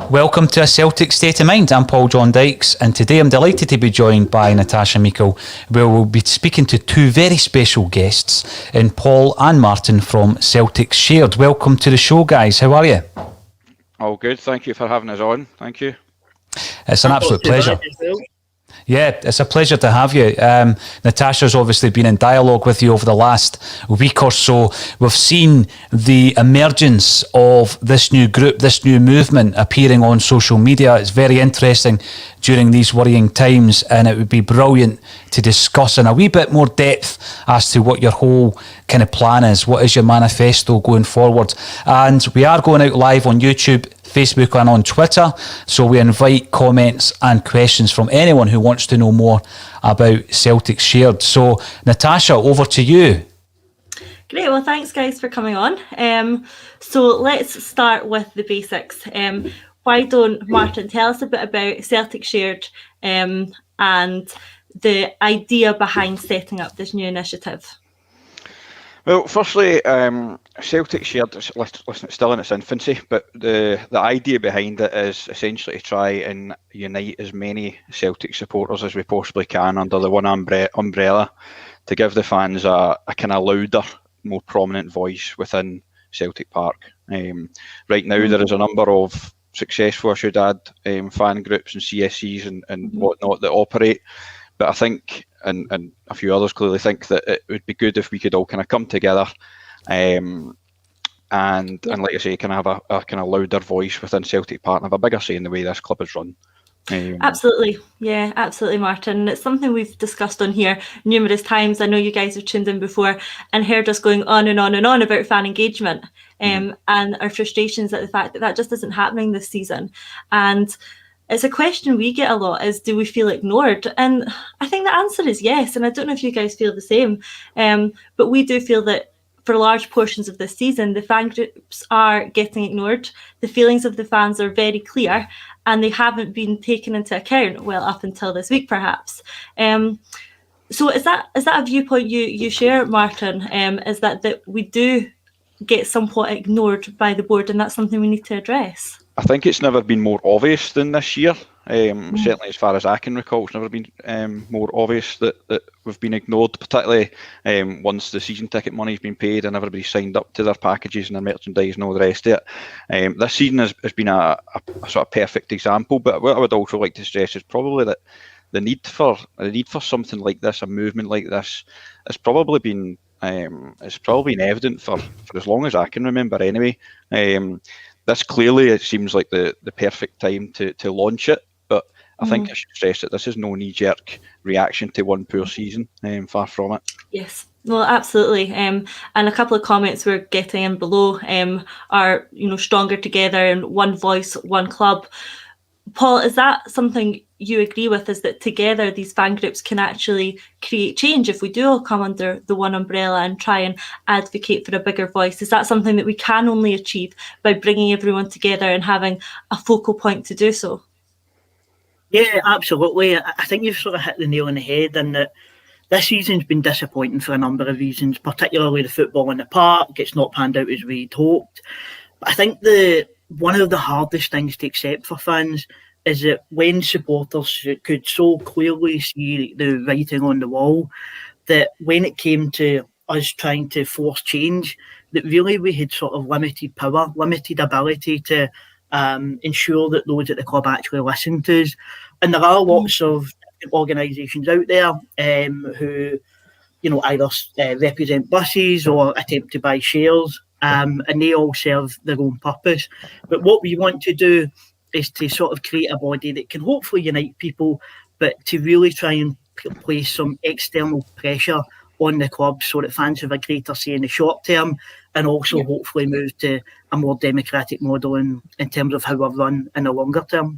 Welcome to A Celtic State of Mind. I'm Paul John Dykes, and today I'm delighted to be joined by Natasha Meikle, where we'll be speaking to two very special guests in Paul and Martin from Celtic Shared. Welcome to the show, guys. How are you? All good. Thank you for having us on. Thank you. It's an absolute pleasure. Yeah, it's a pleasure to have you. Natasha's obviously been in dialogue with you over the last week or so. We've seen the emergence of this new group, this new movement appearing on social media. It's very interesting during these worrying times, and it would be brilliant to discuss in a wee bit more depth as to what your whole kind of plan is. What is your manifesto going forward? And we are going out live on YouTube, Facebook and on Twitter, so we invite comments and questions from anyone who wants to know more about Celtic Shared. So Natasha, over to you. Great, well thanks guys for coming on. So let's start with the basics. Why don't Martin tell us a bit about Celtic Shared and the idea behind setting up this new initiative? Well, firstly, Celtic Shared, listen, it's still in its infancy, but the idea behind it is essentially to try and unite as many Celtic supporters as we possibly can under the one umbrella to give the fans a kind of louder, more prominent voice within Celtic Park. Right now, there is a number of successful, I should add, fan groups and CSCs and whatnot that operate. But I think, and a few others clearly think, that it would be good if we could all kind of come together and like I say, kind of have a kind of louder voice within Celtic Park and have a bigger say in the way this club is run. Absolutely. Yeah, absolutely, Martin. It's something we've discussed on here numerous times. I know you guys have tuned in before and heard us going on and on and on about fan engagement and our frustrations at the fact that just isn't happening this season. And it's a question we get a lot, is do we feel ignored? And I think the answer is yes. And I don't know if you guys feel the same, but we do feel that for large portions of this season, the fan groups are getting ignored. The feelings of the fans are very clear and they haven't been taken into account, well, up until this week, perhaps. So is that a viewpoint you share, Martin? Is that we do get somewhat ignored by the board, and that's something we need to address? I think it's never been more obvious than this year. Certainly, as far as I can recall, it's never been more obvious that we've been ignored, particularly once the season ticket money's been paid and everybody signed up to their packages and their merchandise and all the rest of it. This season has been a sort of perfect example, but what I would also like to stress is probably that the need for something like this, a movement like this, has probably been evident for as long as I can remember anyway. This clearly, it seems like the perfect time to launch it, but I think I should stress that this is no knee-jerk reaction to one poor season, far from it. Yes, well, absolutely. And a couple of comments we're getting in below are, stronger together and one voice, one club. Paul, is that something you agree with, is that together these fan groups can actually create change if we do all come under the one umbrella and try and advocate for a bigger voice? Is that something that we can only achieve by bringing everyone together and having a focal point to do so? Yeah, absolutely. I think you've sort of hit the nail on the head, and that this season's been disappointing for a number of reasons, particularly the football in the park. It's not panned out as we'd hoped. But I think one of the hardest things to accept for fans is that when supporters could so clearly see the writing on the wall, that when it came to us trying to force change, that really we had sort of limited power, limited ability to ensure that those at the club actually listen to us. And there are lots of organisations out there who, either represent buses or attempt to buy shares, and they all serve their own purpose. But what we want to do is to sort of create a body that can hopefully unite people, but to really try and place some external pressure on the club so that fans have a greater say in the short term, and also hopefully move to a more democratic model in terms of how we're run in the longer term.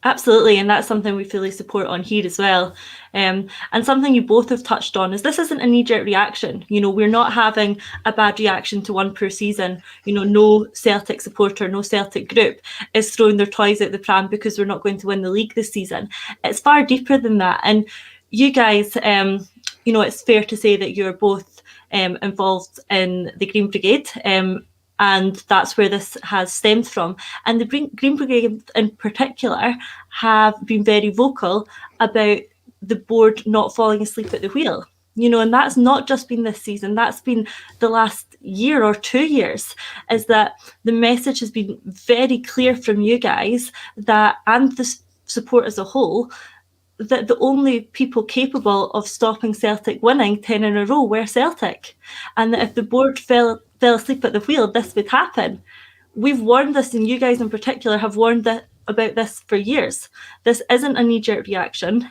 Absolutely, and that's something we fully support on here as well. And something you both have touched on is this isn't a knee-jerk reaction. We're not having a bad reaction to one poor season. No Celtic supporter, no Celtic group is throwing their toys out the pram because we're not going to win the league this season. It's far deeper than that. And you guys, it's fair to say that you're both involved in the Green Brigade. And that's where this has stemmed from. And the Green Brigade in particular have been very vocal about the board not falling asleep at the wheel. And that's not just been this season, that's been the last year or 2 years, is that the message has been very clear from you guys and the support as a whole, that the only people capable of stopping Celtic winning 10 in a row were Celtic. And that if the board fell asleep at the wheel, this would happen. We've warned this, and you guys in particular have warned about this for years. This isn't a knee-jerk reaction,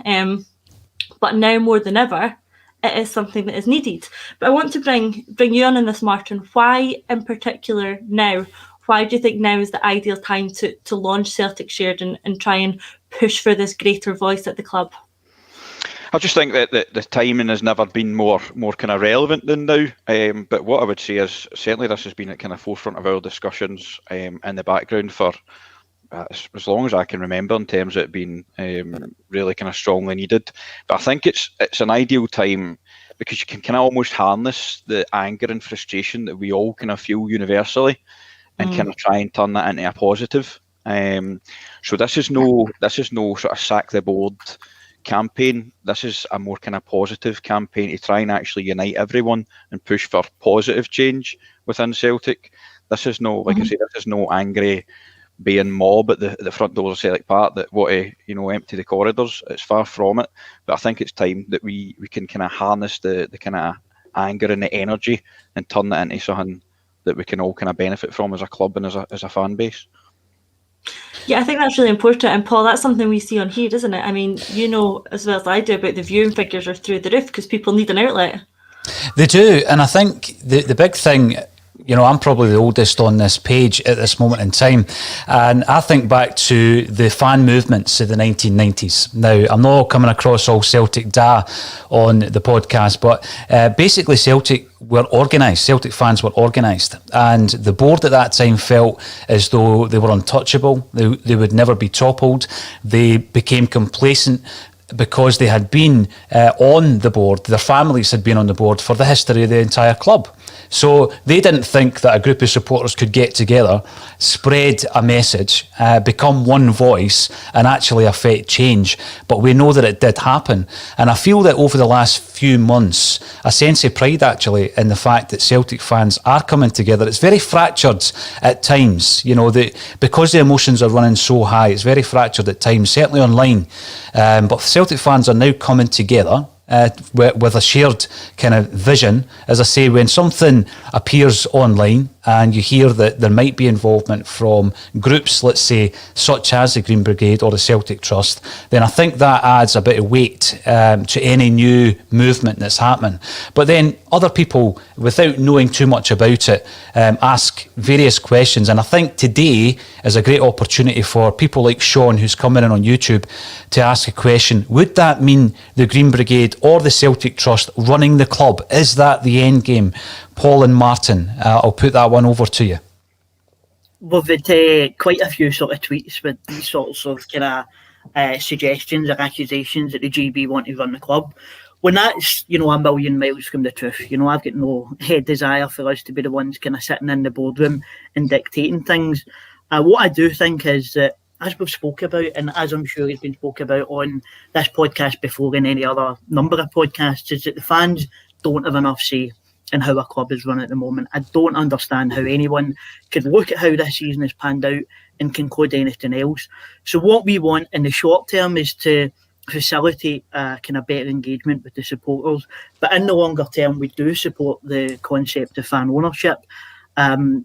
but now more than ever, it is something that is needed. But I want to bring you on this, Martin. Why in particular now? Why do you think now is the ideal time to launch Celtic Shared and try and push for this greater voice at the club? I just think that the timing has never been more kind of relevant than now. But what I would say is certainly this has been at kind of forefront of our discussions in the background for as long as I can remember, in terms of it being really kind of strongly needed. But I think it's an ideal time because you can kind of almost harness the anger and frustration that we all kind of feel universally and kind of try and turn that into a positive. So this is no sort of sack the board campaign. This is a more kind of positive campaign to try and actually unite everyone and push for positive change within Celtic. This is no, like I say, this is no angry being mob at the front doors of Celtic Park that want to empty the corridors. It's far from it. But I think it's time that we can kind of harness the kind of anger and the energy and turn that into something that we can all kind of benefit from as a club and as a fan base. Yeah, I think that's really important. And Paul, that's something we see on here, isn't it? I mean, as well as I do, about the viewing figures are through the roof because people need an outlet. They do. And I think the big thing, I'm probably the oldest on this page at this moment in time. And I think back to the fan movements of the 1990s. Now, I'm not coming across all Celtic da on the podcast, but basically Celtic were organised. Celtic fans were organised. And the board at that time felt as though they were untouchable. They would never be toppled. They became complacent because they had been on the board. Their families had been on the board for the history of the entire club. So they didn't think that a group of supporters could get together, spread a message, become one voice and actually affect change. But we know that it did happen. And I feel that over the last few months, a sense of pride actually in the fact that Celtic fans are coming together. It's very fractured at times, because the emotions are running so high, it's very fractured at times, certainly online. But Celtic fans are now coming together with a shared kind of vision. As I say, when something appears online and you hear that there might be involvement from groups, let's say, such as the Green Brigade or the Celtic Trust, then I think that adds a bit of weight to any new movement that's happening. But then other people, without knowing too much about it, ask various questions. And I think today is a great opportunity for people like Sean, who's coming in on YouTube, to ask a question. Would that mean the Green Brigade or the Celtic Trust running the club? Is that the end game? Paul and Martin, I'll put that one over to you. We've had quite a few sort of tweets with these sorts of kind of suggestions or accusations that the GB want to run the club. When that's, a million miles from the truth, I've got no desire for us to be the ones kind of sitting in the boardroom and dictating things. What I do think is that, as we've spoke about, and as I'm sure it's been spoke about on this podcast before and any other number of podcasts, is that the fans don't have enough say in how a club is run at the moment. I don't understand how anyone could look at how this season has panned out and conclude anything else. So what we want in the short term is to facilitate kind of better engagement with the supporters. But in the longer term, we do support the concept of fan ownership.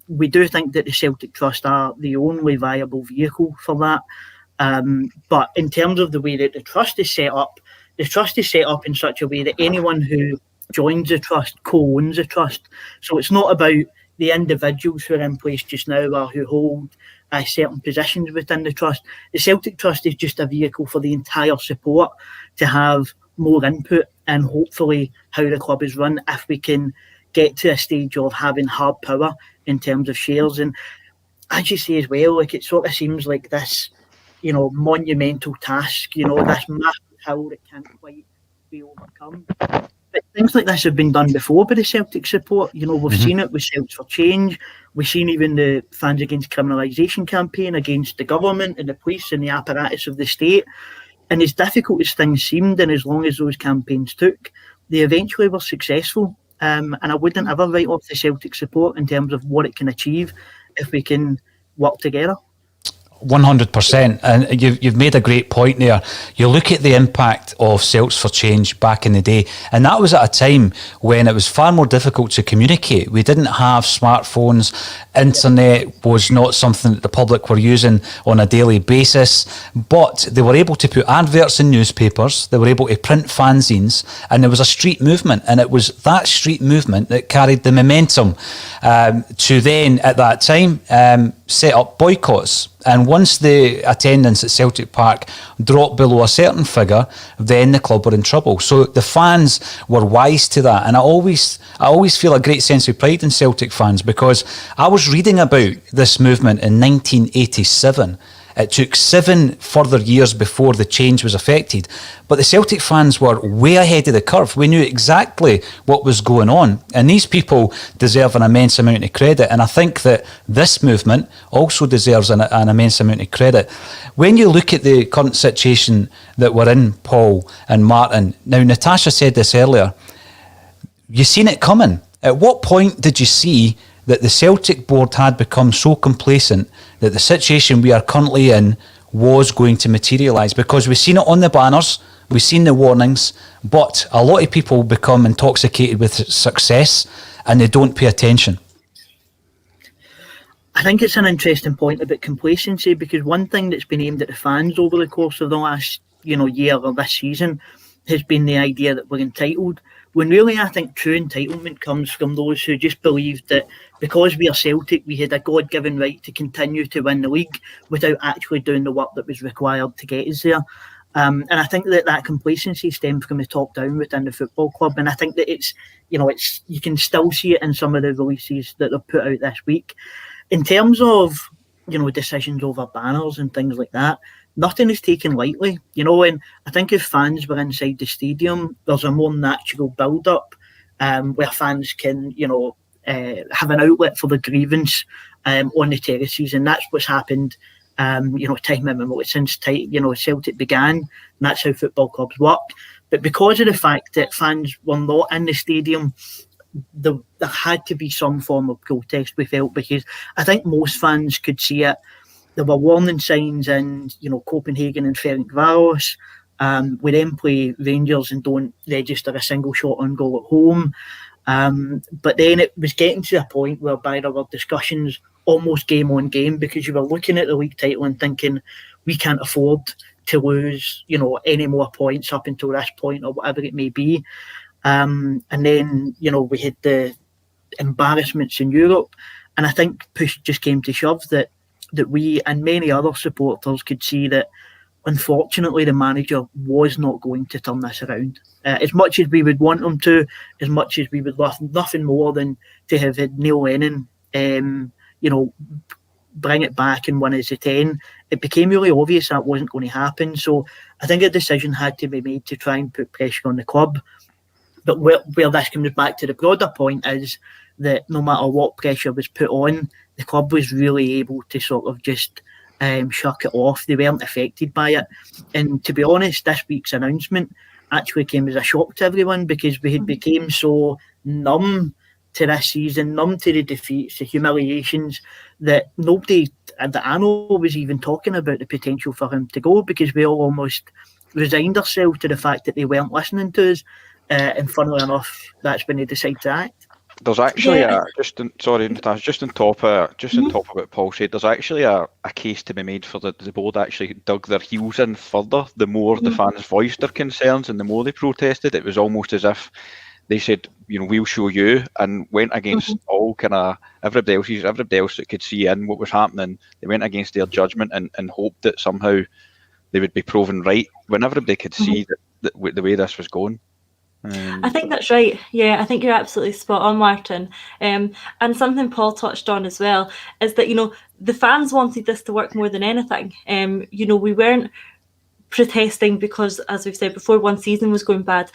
We do think that the Celtic Trust are the only viable vehicle for that. But in terms of the way that the trust is set up in such a way that anyone who joins the trust co-owns the trust. So it's not about the individuals who are in place just now or who hold certain positions within the trust. The Celtic Trust is just a vehicle for the entire support to have more input and hopefully how the club is run if we can get to a stage of having hard power in terms of shares. And as you say as well, it sort of seems like this, monumental task, this massive hill that can't quite be overcome. But things like this have been done before by the Celtic support. We've seen it with Celts for Change. We've seen even the Fans Against Criminalisation campaign against the government and the police and the apparatus of the state. And as difficult as things seemed, and as long as those campaigns took, they eventually were successful. And I wouldn't ever write off the Celtic support in terms of what it can achieve if we can work together. 100%, and you've made a great point there. You look at the impact of Celts for Change back in the day, and that was at a time when it was far more difficult to communicate. We didn't have smartphones, internet was not something that the public were using on a daily basis, but they were able to put adverts in newspapers, they were able to print fanzines, and there was a street movement, and it was that street movement that carried the momentum to then, at that time, set up boycotts. And once the attendance at Celtic Park dropped below a certain figure, then the club were in trouble. So the fans were wise to that. And I always feel a great sense of pride in Celtic fans, because I was reading about this movement in 1987. It took 7 further years before the change was effected. But the Celtic fans were way ahead of the curve. We knew exactly what was going on. And these people deserve an immense amount of credit. And I think that this movement also deserves an immense amount of credit. When you look at the current situation that we're in, Paul and Martin, now Natasha said this earlier, you've seen it coming. At what point did you see that the Celtic board had become so complacent that the situation we are currently in was going to materialise? Because we've seen it on the banners, we've seen the warnings, but a lot of people become intoxicated with success and they don't pay attention. I think it's an interesting point about complacency, because one thing that's been aimed at the fans over the course of the last year or this season has been the idea that we're entitled, when really I think true entitlement comes from those who just believed that because we are Celtic, we had a God-given right to continue to win the league without actually doing the work that was required to get us there. And I think that complacency stemmed from the top down within the football club. And I think that it's you can still see it in some of the releases that they've put out this week. In terms of, decisions over banners and things like that, nothing is taken lightly, and I think if fans were inside the stadium, there's a more natural build-up where fans can, have an outlet for the grievance on the terraces, and that's what's happened, time immemorial since Celtic began, and that's how football clubs work. But because of the fact that fans were not in the stadium, there had to be some form of protest, we felt, because I think most fans could see it. There were warning signs in, Copenhagen and Ferencvaros. We then play Rangers and don't register a single shot on goal at home. But then it was getting to a point whereby there were discussions almost game on game, because you were looking at the league title and thinking, we can't afford to lose, any more points up until this point or whatever it may be. And then, we had the embarrassments in Europe. And I think push just came to shove that we and many other supporters could see that, unfortunately, the manager was not going to turn this around. As much as we would want him to, as much as we would love nothing more than to have had Neil Lennon, bring it back and win as a 10, it became really obvious that wasn't going to happen. So I think a decision had to be made to try and put pressure on the club. But where this comes back to the broader point is that no matter what pressure was put on, the club was really able to sort of just shuck it off. They weren't affected by it. And to be honest, this week's announcement actually came as a shock to everyone, because we had become so numb to this season, numb to the defeats, the humiliations, that nobody that I know was even talking about the potential for him to go, because we all almost resigned ourselves to the fact that they weren't listening to us. And funnily enough, that's when they decide to act. There's actually Natasha, just on top of what Paul said, there's actually a case to be made for the board actually dug their heels in further. The more the fans voiced their concerns and the more they protested, it was almost as if they said, we'll show you, and went against all kind of everybody else that could see in what was happening. They went against their judgment and hoped that somehow they would be proven right when everybody could see that the way this was going. I think that's right. Yeah, I think you're absolutely spot on, Martin. And something Paul touched on as well is that, the fans wanted this to work more than anything. We weren't protesting because, as we've said before, one season was going bad.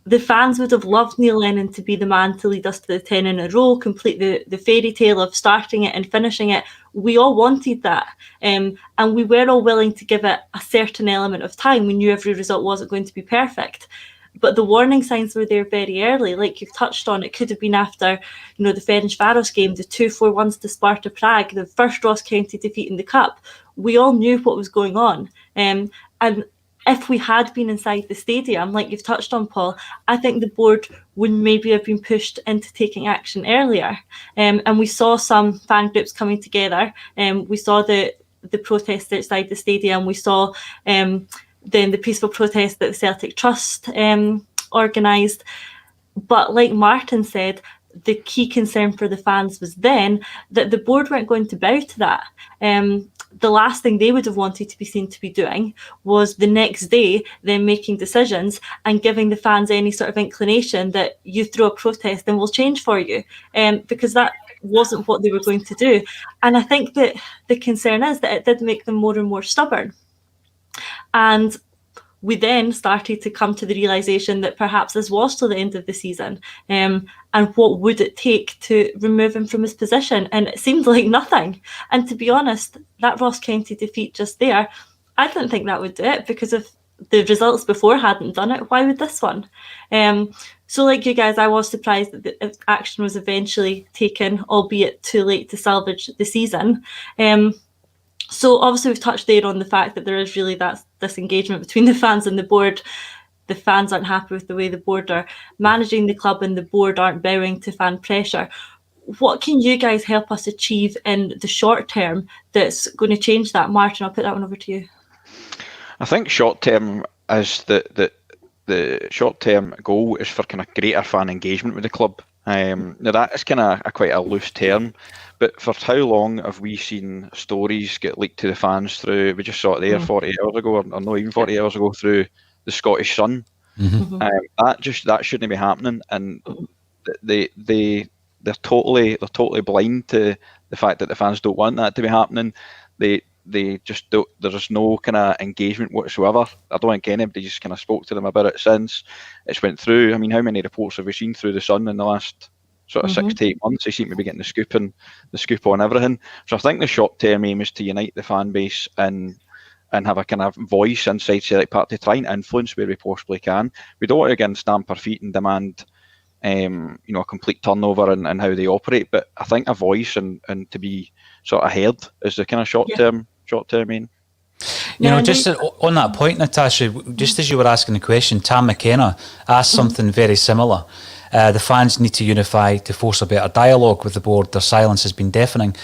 the fans would have loved Neil Lennon to be the man to lead us to the 10 in a row, complete the fairy tale of starting it and finishing it. We all wanted that. And we were all willing to give it a certain element of time. We knew every result wasn't going to be perfect. But the warning signs were there very early. Like you've touched on, it could have been after, the Ferencvaros game, the 2-4-1s to Sparta Prague, the first Ross County defeat in the Cup. We all knew what was going on. And if we had been inside the stadium, like you've touched on, Paul, I think the board would maybe have been pushed into taking action earlier. And we saw some fan groups coming together. We saw the protests outside the stadium. We saw then the peaceful protest that the Celtic Trust organised. But like Martin said, the key concern for the fans was then that the board weren't going to bow to that. The last thing they would have wanted to be seen to be doing was the next day then making decisions and giving the fans any sort of inclination that you throw a protest and we'll change for you, because that wasn't what they were going to do. And I think that the concern is that it did make them more and more stubborn. And we then started to come to the realisation that perhaps this was till the end of the season. And what would it take to remove him from his position? And it seemed like nothing. And to be honest, that Ross County defeat just there, I didn't think that would do it, because if the results before hadn't done it, why would this one? So like you guys, I was surprised that the action was eventually taken, albeit too late to salvage the season. So obviously we've touched there on the fact that there is really that disengagement between the fans and the board. The fans aren't happy with the way the board are managing the club and the board aren't bowing to fan pressure. What can you guys help us achieve in the short term that's going to change that? Martin, I'll put that one over to you. I think short term is the short term goal is for kind of greater fan engagement with the club. Now that is kind of quite a loose term, but for how long have we seen stories get leaked to the fans through? We just saw it there 48 hours ago, or not even 48 hours ago, through the Scottish Sun. That shouldn't be happening, and they're totally blind to the fact that the fans don't want that to be happening. They just don't. There's no kind of engagement whatsoever. I don't think anybody just kind of spoke to them about it since it's went through. I mean, how many reports have we seen through the Sun in the last sort of 6 to 8 months? They seem to be getting the scoop on everything. So I think the short term aim is to unite the fan base and have a kind of voice inside Celtic Park to try and influence where we possibly can. We don't want to again stamp our feet and demand a complete turnover and how they operate, but I think a voice and to be sort of heard is the kind of short term aim. Just on that point, Natasha, just as you were asking the question, Tam McKenna asked something very similar. The fans need to unify to force a better dialogue with the board. Their silence has been deafening.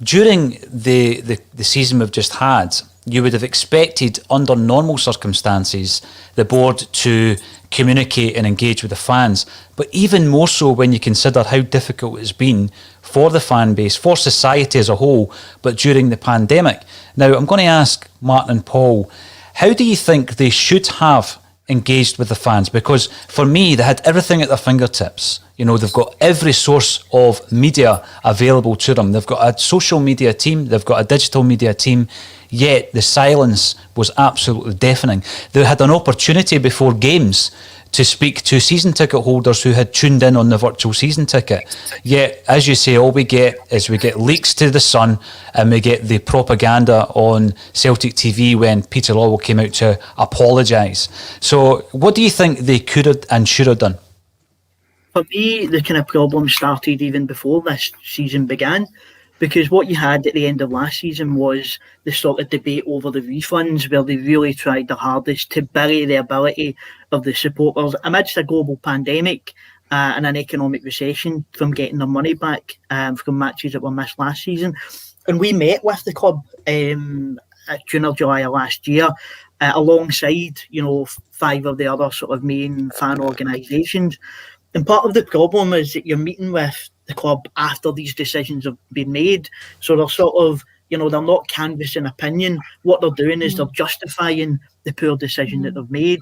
During the season we've just had, you would have expected, under normal circumstances, the board to communicate and engage with the fans, but even more so when you consider how difficult it's been for the fan base, for society as a whole, but during the pandemic. Now, I'm going to ask Martin and Paul, how do you think they should have engaged with the fans? Because for me, they had everything at their fingertips. They've got every source of media available to them. They've got a social media team, they've got a digital media team, yet the silence was absolutely deafening. They had an opportunity before games to speak to season ticket holders who had tuned in on the virtual season ticket. Yet, as you say, all we get leaks to the Sun, and we get the propaganda on Celtic TV when Peter Lawwell came out to apologise. So what do you think they could have and should have done? For me, the kind of problem started even before this season began, because what you had at the end of last season was the sort of debate over the refunds, where they really tried their hardest to bury the ability of the supporters amidst a global pandemic and an economic recession from getting their money back from matches that were missed last season. And we met with the club at June or July of last year, alongside 5 of the other sort of main fan organisations. And part of the problem is that you're meeting with the club after these decisions have been made. So they're sort of, they're not canvassing opinion. What they're doing is they're justifying the poor decision that they've made.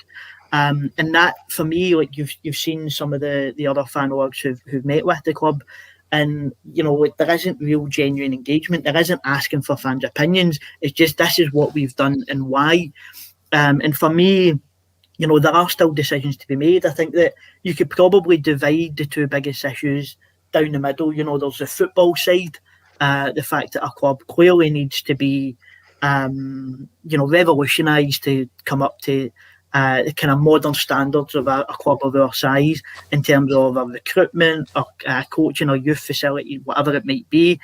And that, for me, like you've seen some of the other fan orgs who've met with the club, and there isn't real genuine engagement. There isn't asking for fans' opinions. It's just, this is what we've done and why. And for me, there are still decisions to be made. I think that you could probably divide the two biggest issues down the middle. There's the football side, the fact that a club clearly needs to be, revolutionised to come up to the kind of modern standards of a club of our size in terms of our recruitment, or coaching, or youth facility, whatever it might be.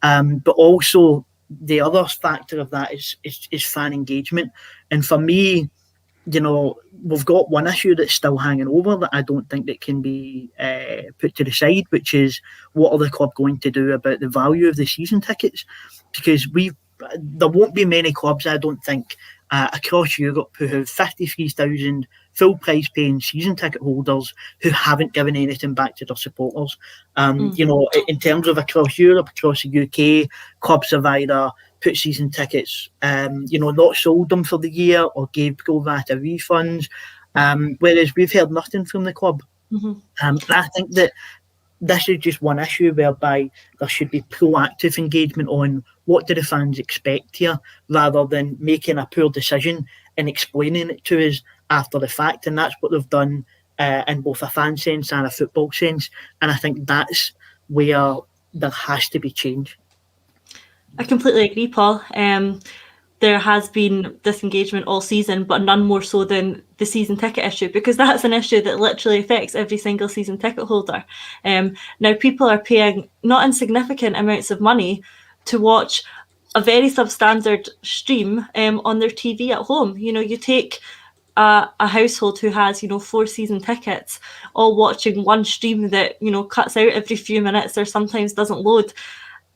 But also the other factor of that is fan engagement. And for me, we've got one issue that's still hanging over that I don't think that can be put to the side, which is what are the club going to do about the value of the season tickets? Because there won't be many clubs, I don't think, across Europe who have 53,000 full price paying season ticket holders who haven't given anything back to their supporters. In terms of across Europe, across the UK, clubs have either put season tickets, not sold them for the year or gave pro rata refunds, whereas we've heard nothing from the club. And I think that this is just one issue whereby there should be proactive engagement on what do the fans expect here, rather than making a poor decision and explaining it to us after the fact. And that's what they've done in both a fan sense and a football sense. And I think that's where there has to be change. I completely agree, Paul. There has been disengagement all season, but none more so than the season ticket issue, because that's an issue that literally affects every single season ticket holder. Now, people are paying not insignificant amounts of money to watch a very substandard stream on their TV at home. You take a household who has, 4 season tickets, all watching one stream that, cuts out every few minutes or sometimes doesn't load.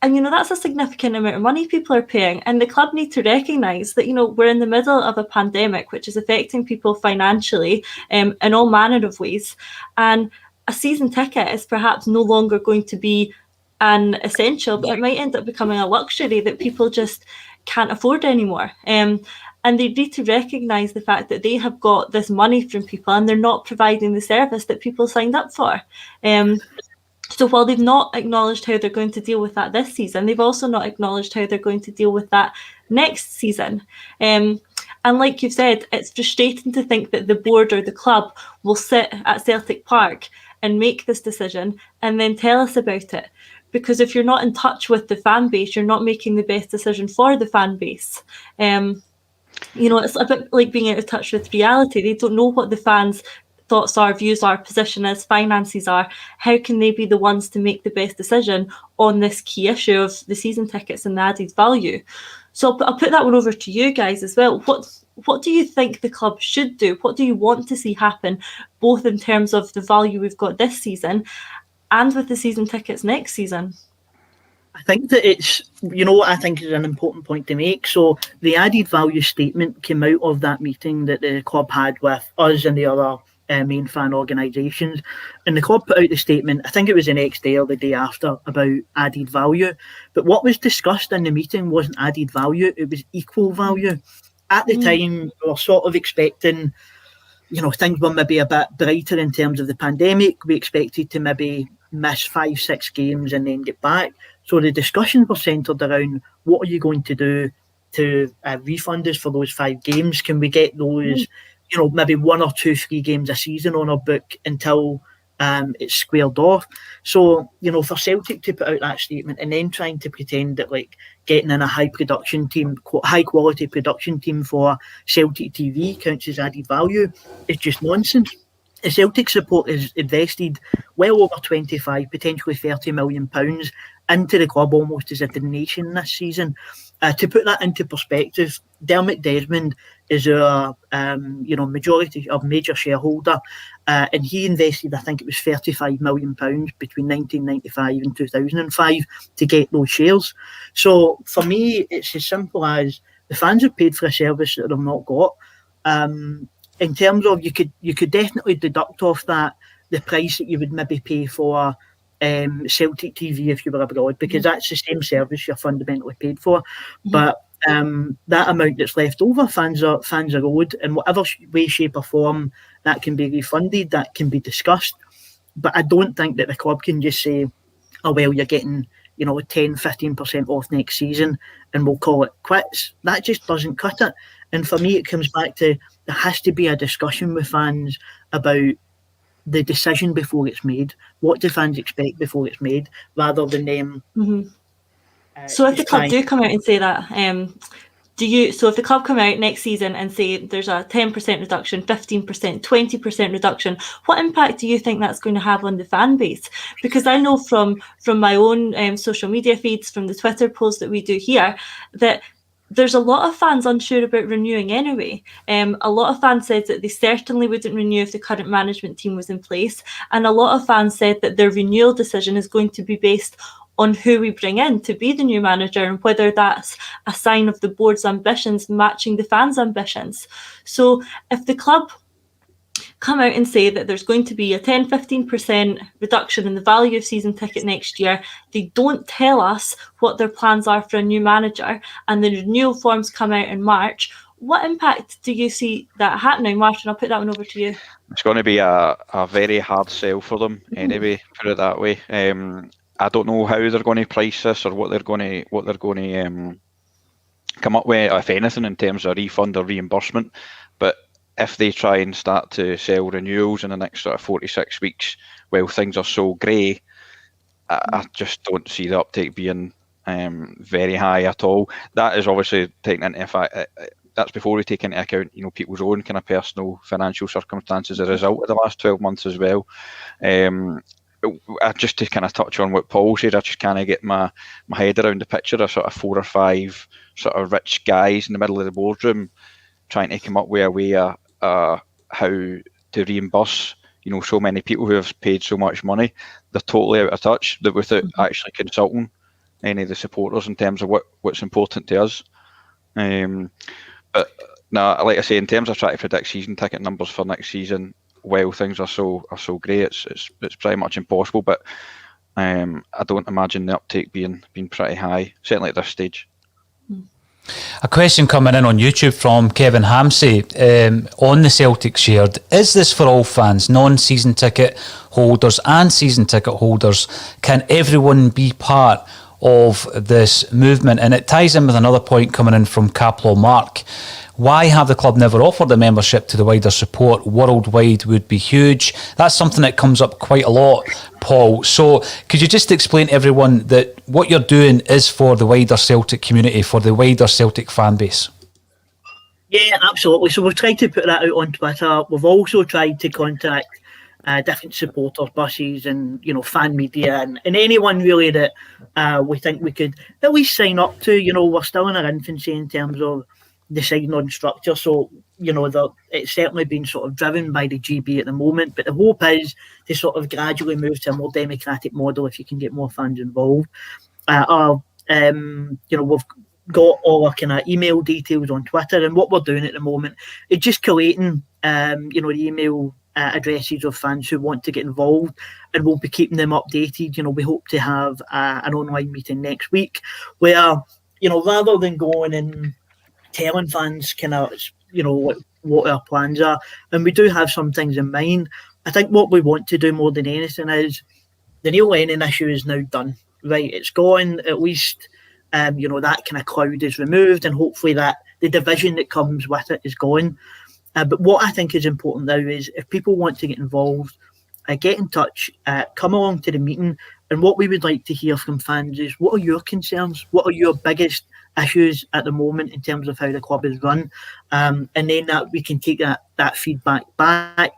And, that's a significant amount of money people are paying. And the club need to recognise that, we're in the middle of a pandemic, which is affecting people financially in all manner of ways. And a season ticket is perhaps no longer going to be an essential, but it might end up becoming a luxury that people just can't afford anymore. And they need to recognise the fact that they have got this money from people and they're not providing the service that people signed up for. So while they've not acknowledged how they're going to deal with that this season, they've also not acknowledged how they're going to deal with that next season. And like you've said, it's frustrating to think that the board or the club will sit at Celtic Park and make this decision and then tell us about it. Because if you're not in touch with the fan base, you're not making the best decision for the fan base. It's a bit like being out of touch with reality. They don't know what the fans' thoughts are, views are, position is, finances are. How can they be the ones to make the best decision on this key issue of the season tickets and the added value? So I'll put that one over to you guys as well. What do you think the club should do? What do you want to see happen, both in terms of the value we've got this season and with the season tickets next season? I think that it's, what I think is an important point to make. So the added value statement came out of that meeting that the club had with us and the other main fan organisations, and the club put out the statement, I think it was the next day or the day after, about added value. But what was discussed in the meeting wasn't added value, it was equal value. At the time, we were sort of expecting, things were maybe a bit brighter in terms of the pandemic. We expected to maybe miss 5-6 games and then get back. So the discussions were centred around, what are you going to do to refund us for those 5 games? Can we get those maybe 1 or 2, 3 games a season on our book until it's squared off? So, for Celtic to put out that statement and then trying to pretend that getting in a high quality production team for Celtic TV counts as added value is just nonsense. The Celtic support has invested well over 25, potentially £30 million into the club almost as a donation this season. To put that into perspective, Dermot Desmond is our major shareholder, and he invested, I think it was £35 million between 1995 and 2005 to get those shares. So for me, it's as simple as the fans have paid for a service that they've not got. In terms of, you could definitely deduct off that the price that you would maybe pay for Celtic TV if you were abroad, because that's the same service you're fundamentally paid for. But that amount that's left over, fans are owed in whatever way, shape or form. That can be refunded, that can be discussed. But I don't think that the club can just say, oh well, you're getting 10-15% off next season and we'll call it quits. That just doesn't cut it. And for me, it comes back to there has to be a discussion with fans about the decision before it's made. What do fans expect before it's made, rather than them. So if the club do come out and say that, so if the club come out next season and say there's a 10% reduction, 15%, 20% reduction, what impact do you think that's going to have on the fan base? Because I know from my own social media feeds, from the Twitter posts that we do here, that there's a lot of fans unsure about renewing anyway. A lot of fans said that they certainly wouldn't renew if the current management team was in place. And a lot of fans said that their renewal decision is going to be based on who we bring in to be the new manager and whether that's a sign of the board's ambitions matching the fans' ambitions. So if the club come out and say that there's going to be a 10-15% reduction in the value of season ticket next year, they don't tell us what their plans are for a new manager, and the renewal forms come out in March, what impact do you see that happening? Martin, I'll put that one over to you. It's going to be a very hard sell for them anyway, put it that way. I don't know how they're going to price this or what they're going to come up with, if anything, in terms of refund or reimbursement. But if they try and start to sell renewals in the next sort of 46 weeks, while things are so grey, I just don't see the uptake being very high at all. That is obviously taking into effect. That's before we take into account, people's own kind of personal financial circumstances as a result of the last 12 months as well. Just to kind of touch on what Paul said, I just kind of get my head around the picture of sort of 4 or 5 sort of rich guys in the middle of the boardroom trying to come up with a way of how to reimburse, so many people who have paid so much money. They're totally out of touch, without actually consulting any of the supporters in terms of what's important to us. But now, like I say, in terms of trying to predict season ticket numbers for next season, while things are so great, it's pretty much impossible. But I don't imagine the uptake being pretty high, certainly at this stage. A question coming in on YouTube from Kevin Hamsey on the Celtic shared. Is this for all fans, non-season ticket holders and season ticket holders? Can everyone be part of this movement? And it ties in with another point coming in from Caplo Mark. Why have the club never offered a membership to the wider support? Worldwide would be huge. That's something that comes up quite a lot, Paul. So could you just explain to everyone that what you're doing is for the wider Celtic community, for the wider Celtic fan base? Yeah, absolutely. So we've tried to put that out on Twitter. We've also tried to contact different supporters buses and fan media and anyone really that we think we could at least sign up to. We're still in our infancy in terms of deciding on structure, so it's certainly been sort of driven by the GB at the moment, but the hope is to sort of gradually move to a more democratic model if you can get more fans involved. We've got all our kind of email details on Twitter, and what we're doing at the moment is just collating the email addresses of fans who want to get involved, and we'll be keeping them updated. We hope to have an online meeting next week where rather than going and telling fans kind of what our plans are, and we do have some things in mind. I think what we want to do more than anything is the Neil Lennon issue is now done, right? It's gone. At least that kind of cloud is removed, and hopefully that the division that comes with it is gone. But what I think is important now is if people want to get involved, get in touch, come along to the meeting. And what we would like to hear from fans is, what are your concerns? What are your biggest issues at the moment in terms of how the club is run? And then that we can take that feedback back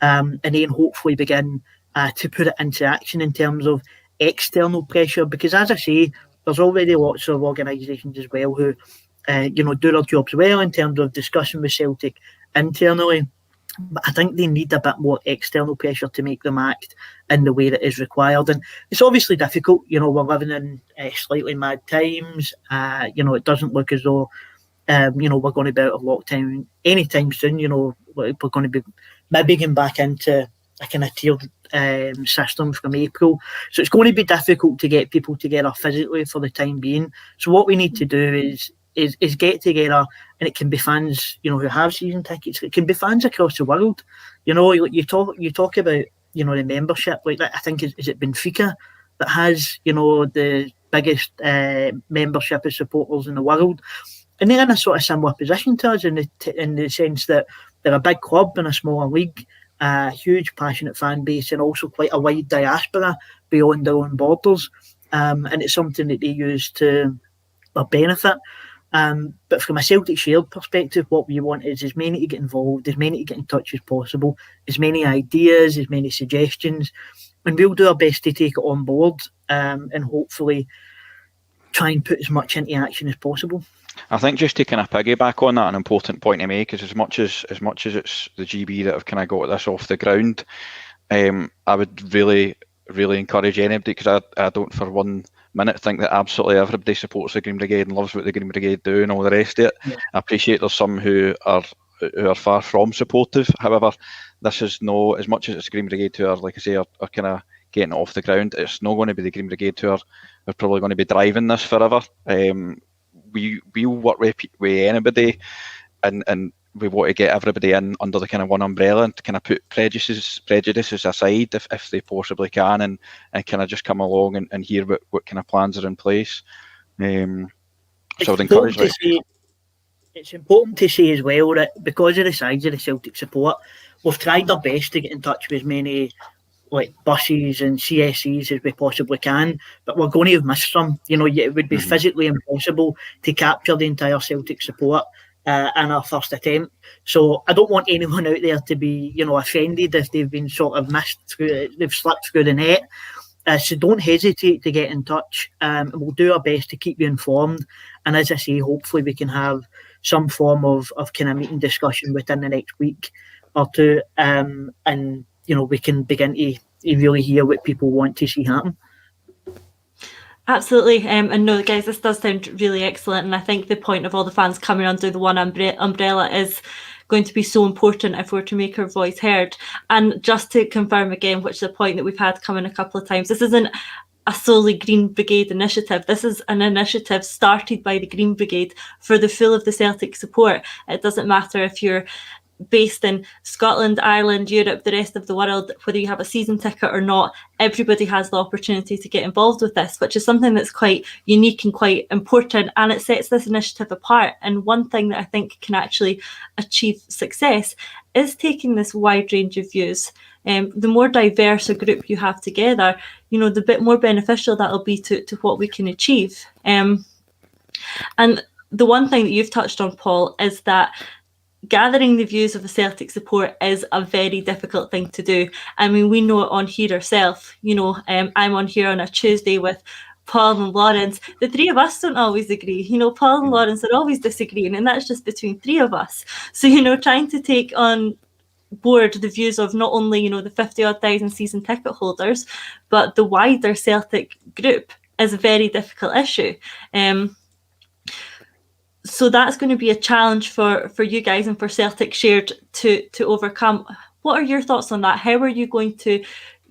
and then hopefully begin to put it into action in terms of external pressure. Because as I say, there's already lots of organisations as well who do their jobs well in terms of discussion with Celtic internally. But I think they need a bit more external pressure to make them act in the way that is required. And it's obviously difficult. We're living in slightly mad times. It doesn't look as though, we're going to be out of lockdown anytime soon. We're going to be maybe getting back into a kind of tiered system from April. So it's going to be difficult to get people together physically for the time being. So what we need to do is get together, and it can be fans, who have season tickets. It can be fans across the world. You talk about, the membership like that. I think is it Benfica that has, the biggest membership of supporters in the world. And they're in a sort of similar position to us in the sense that they're a big club in a smaller league, a huge passionate fan base, and also quite a wide diaspora beyond their own borders. And it's something that they use to their benefit. But from a Celtic Shield perspective, what we want is as many to get involved, as many to get in touch as possible, as many ideas, as many suggestions, and we'll do our best to take it on board and hopefully try and put as much into action as possible. I think just to kind of piggyback on that, an important point to make is as much as it's the GB that have kind of got this off the ground, I would really encourage anybody, because I don't for 1 minute think that absolutely everybody supports the Green Brigade and loves what the Green Brigade do and all the rest of it. Yeah. I appreciate there's some who are far from supportive. However, this is no, as much as it's the Green Brigade who are, like I say, are kind of getting it off the ground, it's not going to be the Green Brigade who are probably going to be driving this forever. We'll work with anybody, and we want to get everybody in under the kind of one umbrella and to kind of put prejudices aside if they possibly can, and kind of just come along and hear what kind of plans are in place. So I'd encourage that. It's important to say as well that because of the size of the Celtic support, we've tried our best to get in touch with as many like buses and CSEs as we possibly can, but we're going to have missed some. You know, it would be physically impossible to capture the entire Celtic support in our first attempt. So I don't want anyone out there to be, offended if they've been sort of they've slipped through the net. So don't hesitate to get in touch, and we'll do our best to keep you informed. And as I say, hopefully we can have some form of kind of meeting discussion within the next week or two, and we can begin to really hear what people want to see happen. Absolutely. And no, guys, this does sound really excellent. And I think the point of all the fans coming under the one umbrella is going to be so important if we're to make our voice heard. And just to confirm again, which is a point that we've had coming a couple of times, this isn't a solely Green Brigade initiative. This is an initiative started by the Green Brigade for the full of the Celtic support. It doesn't matter if you're based in Scotland, Ireland, Europe, the rest of the world, whether you have a season ticket or not, everybody has the opportunity to get involved with this, which is something that's quite unique and quite important, and it sets this initiative apart. And one thing that I think can actually achieve success is taking this wide range of views. The more diverse a group you have together, the bit more beneficial that'll be to what we can achieve. And the one thing that you've touched on, Paul, is that gathering the views of the Celtic support is a very difficult thing to do. I mean, we know it on here ourselves. I'm on here on a Tuesday with Paul and Lawrence. The three of us don't always agree. Paul and Lawrence are always disagreeing, and that's just between three of us. So, trying to take on board the views of not only, the 50-odd thousand season ticket holders, but the wider Celtic group is a very difficult issue. So that's going to be a challenge for you guys and for Celtic Shared to overcome. What are your thoughts on that? How are you going to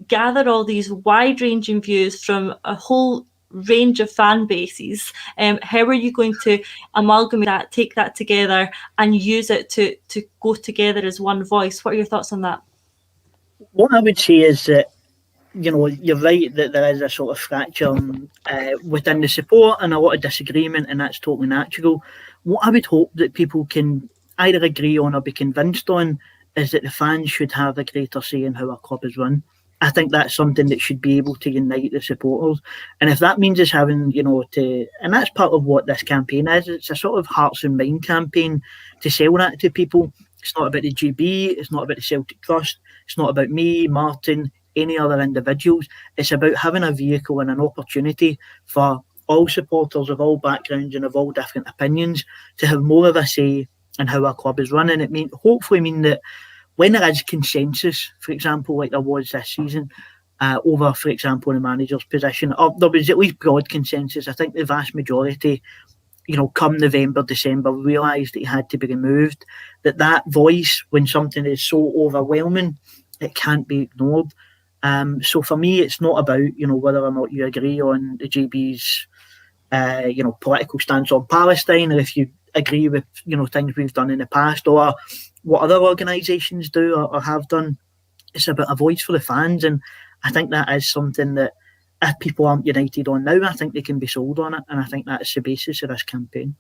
gather all these wide-ranging views from a whole range of fan bases? How are you going to amalgamate that, take that together and use it to go together as one voice? What are your thoughts on that? What I would say is that, you're right that there is a sort of fracture within the support and a lot of disagreement, and that's totally natural. What I would hope that people can either agree on or be convinced on is that the fans should have a greater say in how our club is run. I think that's something that should be able to unite the supporters. And if that means us having, and that's part of what this campaign is, it's a sort of hearts and mind campaign to sell that to people. It's not about the GB, it's not about the Celtic Trust, it's not about me, Martin, any other individuals. It's about having a vehicle and an opportunity for all supporters of all backgrounds and of all different opinions to have more of a say in how our club is running. It hopefully mean that when there is consensus, for example, like there was this season, over, for example, the manager's position, or there was at least broad consensus. I think the vast majority, come November, December, realised that he had to be removed, that voice, when something is so overwhelming, it can't be ignored. So for me, it's not about, whether or not you agree on the GB's, political stance on Palestine, or if you agree with, things we've done in the past or what other organisations do or have done. It's about a voice for the fans. And I think that is something that if people aren't united on now, I think they can be sold on it. And I think that's the basis of this campaign.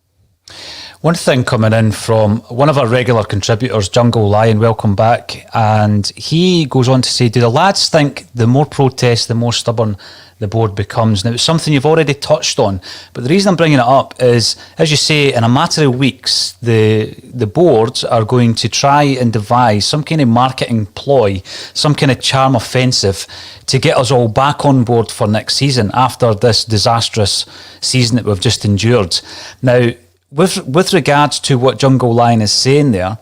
One thing coming in from one of our regular contributors, Jungle Lion, welcome back, and he goes on to say, do the lads think the more protests, the more stubborn the board becomes? Now, it's something you've already touched on, but the reason I'm bringing it up is, as you say, in a matter of weeks, the boards are going to try and devise some kind of marketing ploy, some kind of charm offensive to get us all back on board for next season after this disastrous season that we've just endured. Now, with regards to what Jungle Lion is saying there,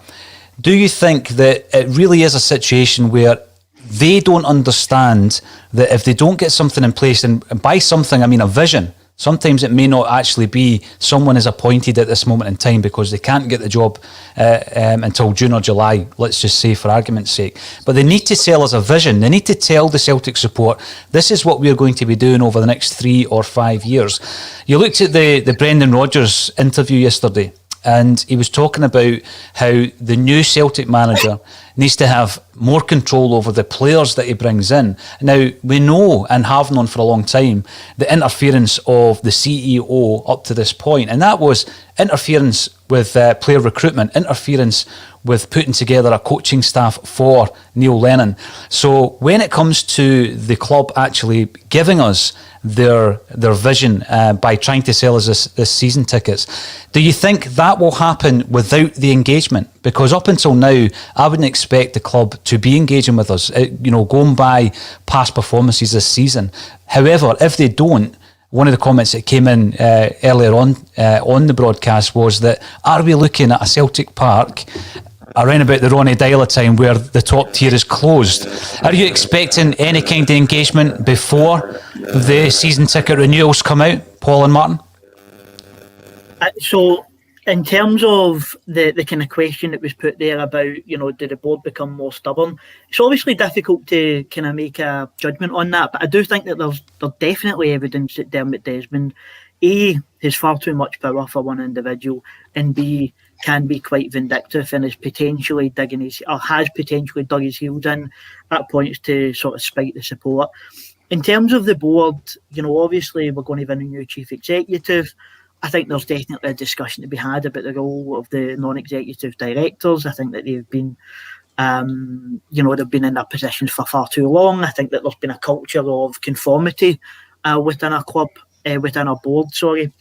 do you think that it really is a situation where they don't understand that if they don't get something in place, and by something I mean a vision, sometimes it may not actually be someone is appointed at this moment in time because they can't get the job until June or July, let's just say for argument's sake, but they need to sell us a vision. They need to tell the Celtic support, this is what we're going to be doing over the next 3 or 5 years. You looked at the Brendan Rodgers interview yesterday, and he was talking about how the new Celtic manager needs to have more control over the players that he brings in. Now, we know and have known for a long time the interference of the CEO up to this point, and that was interference with player recruitment, interference with putting together a coaching staff for Neil Lennon. So when it comes to the club actually giving us their vision by trying to sell us this season tickets, do you think that will happen without the engagement? Because up until now, I wouldn't expect the club to be engaging with us, going by past performances this season. However, if they don't, one of the comments that came in earlier on the broadcast was that, are we looking at a Celtic Park around about the Ronnie Dyla time where the top tier is closed? Are you expecting any kind of engagement before the season ticket renewals come out, Paul and Martin? So in terms of the kind of question that was put there about, did the board become more stubborn? It's obviously difficult to kind of make a judgment on that, but I do think that there's definitely evidence that Dermot Desmond, A, has far too much power for one individual, and B, can be quite vindictive and has potentially dug his heels in at points to sort of spite the support. In terms of the board, obviously we're going to have a new chief executive. I think there's definitely a discussion to be had about the role of the non-executive directors. I think that they've been, they've been in their positions for far too long. I think that there's been a culture of conformity within our club, within our board, sorry.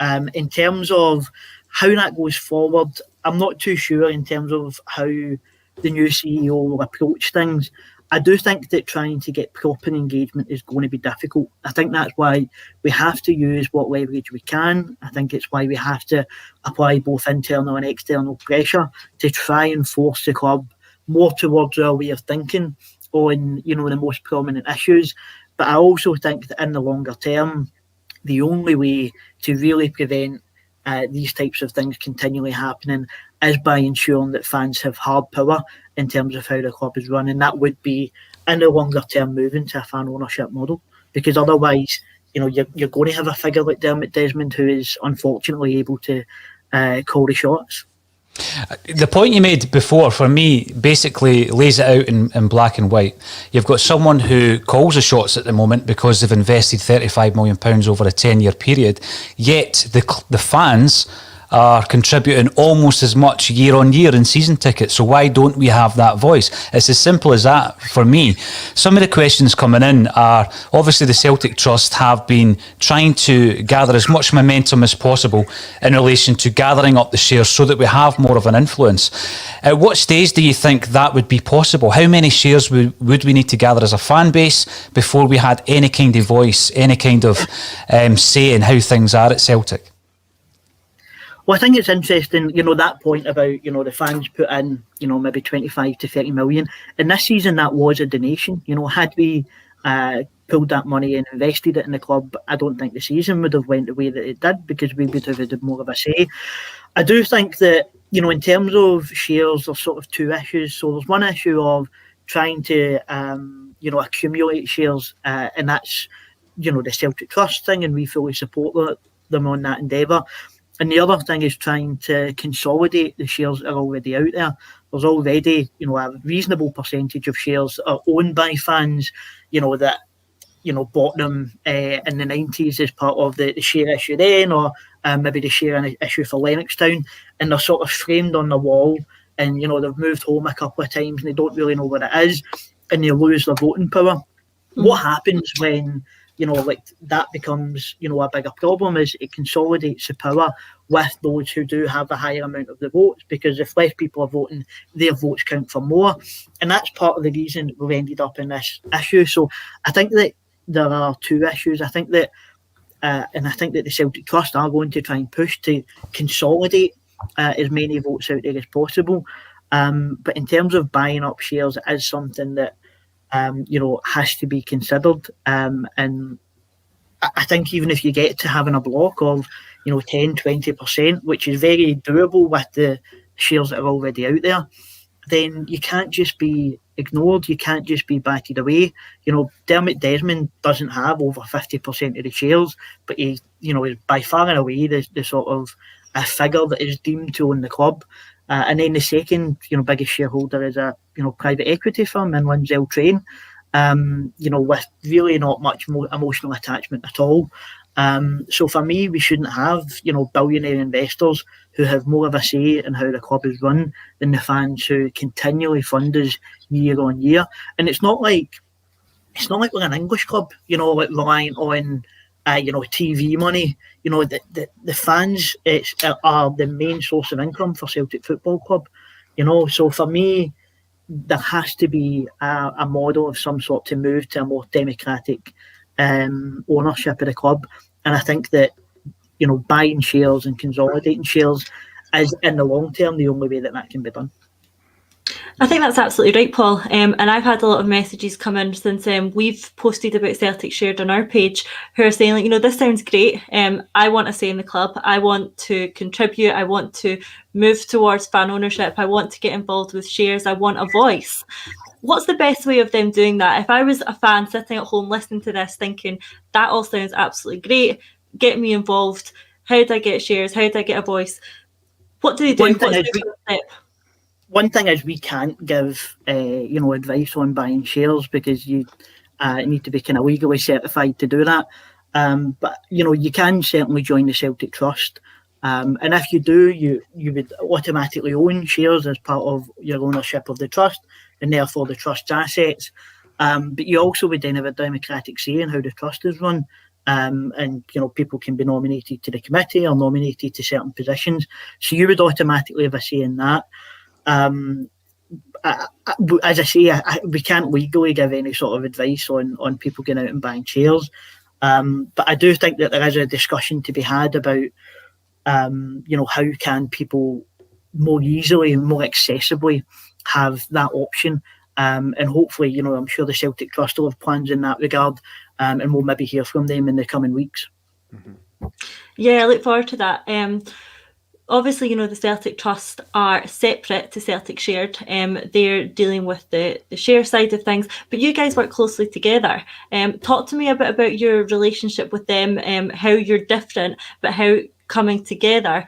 In terms of how that goes forward, I'm not too sure in terms of how the new CEO will approach things. I do think that trying to get proper engagement is going to be difficult. I think that's why we have to use what leverage we can. I think it's why we have to apply both internal and external pressure to try and force the club more towards our way of thinking on, the most prominent issues. But I also think that in the longer term, the only way to really prevent these types of things continually happening is by ensuring that fans have hard power in terms of how the club is run, and that would be in the longer term moving to a fan ownership model, because otherwise you're going to have a figure like Dermot Desmond who is unfortunately able to call the shots. The point you made before, for me, basically lays it out in black and white. You've got someone who calls the shots at the moment because they've invested £35 million over a 10-year period, yet the fans are contributing almost as much year on year in season tickets. So why don't we have that voice? It's as simple as that for me. Some of the questions coming in are, obviously the Celtic Trust have been trying to gather as much momentum as possible in relation to gathering up the shares so that we have more of an influence. At what stage do you think that would be possible? How many shares would we need to gather as a fan base before we had any kind of voice, any kind of say in how things are at Celtic? Well, I think it's interesting, that point about, the fans put in, maybe 25 to 30 million. In this season, that was a donation. Had we pulled that money and invested it in the club, I don't think the season would have went the way that it did, because we would have had more of a say. I do think that, in terms of shares, there's sort of two issues. So there's one issue of trying to, accumulate shares, and that's, the Celtic Trust thing, and we fully support them on that endeavour. And the other thing is trying to consolidate the shares that are already out there. There's already, a reasonable percentage of shares that are owned by fans, that, bought them in the 90s as part of the share issue then, or maybe they share an issue for Lennoxtown, and they're sort of framed on the wall, and they've moved home a couple of times and they don't really know what it is, and they lose their voting power. What happens when like that becomes a bigger problem is it consolidates the power with those who do have a higher amount of the votes, because if less people are voting, their votes count for more, and that's part of the reason we've ended up in this issue. So I think that there are two issues. I think that the Celtic Trust are going to try and push to consolidate as many votes out there as possible, but in terms of buying up shares, it is something that has to be considered. And I think even if you get to having a block of 10-20%, which is very doable with the shares that are already out there, then you can't just be ignored, you can't just be batted away. Dermot Desmond doesn't have over 50% of the shares, but he is by far and away the sort of a figure that is deemed to own the club. And then the second, biggest shareholder is a, private equity firm in Lindsell Train, with really not much emotional attachment at all. So for me, we shouldn't have, billionaire investors who have more of a say in how the club is run than the fans who continually fund us year on year. And it's not like we're an English club, like relying on TV money. The fans are the main source of income for Celtic Football Club. So for me, there has to be a model of some sort to move to a more democratic ownership of the club. And I think that buying shares and consolidating shares is, in the long term, the only way that can be done. I think that's absolutely right, Paul. And I've had a lot of messages come in since we've posted about Celtic Shared on our page, who are saying, this sounds great. I want a say in the club. I want to contribute. I want to move towards fan ownership. I want to get involved with shares. I want a voice. What's the best way of them doing that? If I was a fan sitting at home listening to this thinking, that all sounds absolutely great, get me involved. How do I get shares? How do I get a voice? What do they do? What's the first step? One thing is we can't give advice on buying shares, because you need to be kind of legally certified to do that. But you can certainly join the Celtic Trust, and if you do, you would automatically own shares as part of your ownership of the trust, and therefore the trust's assets. But you also would then have a democratic say in how the trust is run. And people can be nominated to the committee or nominated to certain positions, so you would automatically have a say in that. As I say, we can't legally give any sort of advice on people going out and buying shares, but I do think that there is a discussion to be had about how can people more easily and more accessibly have that option, and hopefully I'm sure the Celtic Trust will have plans in that regard, and we'll maybe hear from them in the coming weeks. Yeah, I look forward to that. Obviously, the Celtic Trust are separate to Celtic Shared. They're dealing with the share side of things, but you guys work closely together. Talk to me a bit about your relationship with them, how you're different, but how coming together